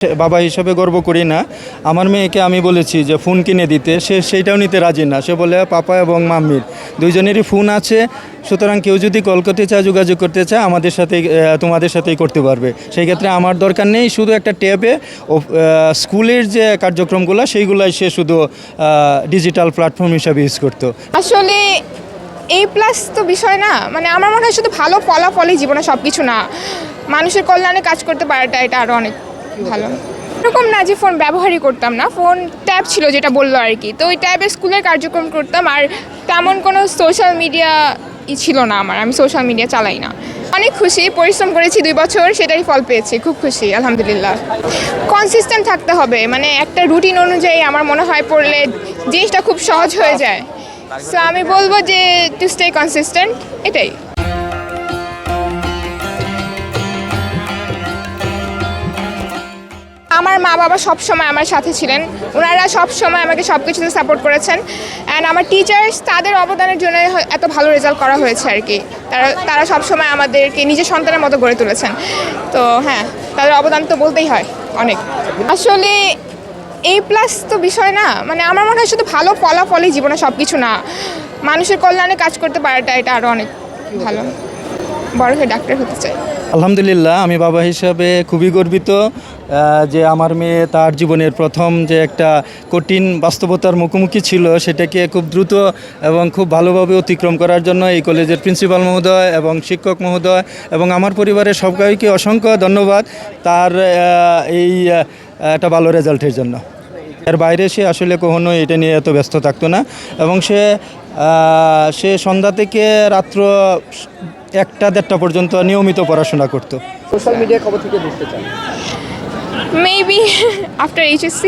বাবা হিসাবে গর্ব করি না। আমার মেয়েকে আমি বলেছি যে ফোন কিনে দিতে, সে সেইটাও নিতে রাজি না। সে বলে পাপা এবং মাম্মির দুইজনেরই ফোন আছে, সুতরাং কেউ যদি কল করতে চায়, যোগাযোগ করতে চায় আমাদের সাথে, তোমাদের সাথেই করতে পারবে। সেই ক্ষেত্রে আমার দরকার নেই, শুধু একটা ট্যাবে স্কুলের যে কার্যক্রমগুলো সেইগুলাই সে শুধু ডিজিটাল প্ল্যাটফর্ম হিসাবে ইউজ করতো। আসলে A+ তো বিষয় না, মানে আমার মনে হয় শুধু ভালো ফলাফলই জীবনে সব কিছু না, মানুষের কল্যাণে কাজ করতে পারাটা এটা আরও অনেক ভালো। এরকম না যে ফোন ব্যবহারই করতাম না, ফোন ট্যাব ছিল যেটা বললো আর কি, তো ওই ট্যাবে স্কুলের কার্যক্রম করতাম। আর তেমন কোনো সোশ্যাল মিডিয়া ছিল না আমার, আমি সোশ্যাল মিডিয়া চালাই না। অনেক খুশি, পরিশ্রম করেছি 2 বছর, সেটাই ফল পেয়েছি, খুব খুশি আলহামদুলিল্লাহ। কনসিস্টেন্ট থাকতে হবে, মানে একটা রুটিন অনুযায়ী আমার মনে হয় পড়লে জিনিসটা খুব সহজ হয়ে যায়। সো আমি বলবো যে টু স্টে কনসিস্টেন্ট, এটাই। আমার মা বাবা সবসময় আমার সাথে ছিলেন, ওনারা সবসময় আমাকে সব কিছুতে সাপোর্ট করেছেন। অ্যান্ড আমার টিচার্স, তাদের অবদানের জন্য এত ভালো রেজাল্ট করা হয়েছে আর কি। তারা সবসময় আমাদেরকে নিজের সন্তানের মতো গড়ে তুলেছেন। তো হ্যাঁ, তাদের অবদান তো বলতেই হয় অনেক। আসলে A+ তো বিষয় না, মানে আমার মনে হয় শুধু ভালো ফলাফলই জীবনে সব কিছু না, মানুষের কল্যাণে কাজ করতে পারাটা এটা আরও অনেক ভালো। বড় হয়ে ডাক্তার হতে চাই। আলহামদুলিল্লাহ, আমি বাবা হিসাবে খুবই গর্বিত যে আমার মেয়ে তার জীবনের প্রথম যে একটা কঠিন বাস্তবতার মুখোমুখি ছিল, সেটাকে খুব দ্রুত এবং খুব ভালোভাবে অতিক্রম করার জন্য এই কলেজের প্রিন্সিপাল মহোদয় এবং শিক্ষক মহোদয় এবং আমার পরিবারের সবাইকে অসংখ্য ধন্যবাদ তার এই একটা ভালো রেজাল্টের জন্য। এর বাইরে সে আসলে কখনো এটা নিয়ে এত ব্যস্ত থাকতো না, এবং সে সন্ধ্যা থেকে রাত্র 1টা-1:30টা পর্যন্ত নিয়মিত পড়াশোনা করতো। সোশ্যাল মিডিয়া কবে থেকে দেখতে চান? Maybe after HSC।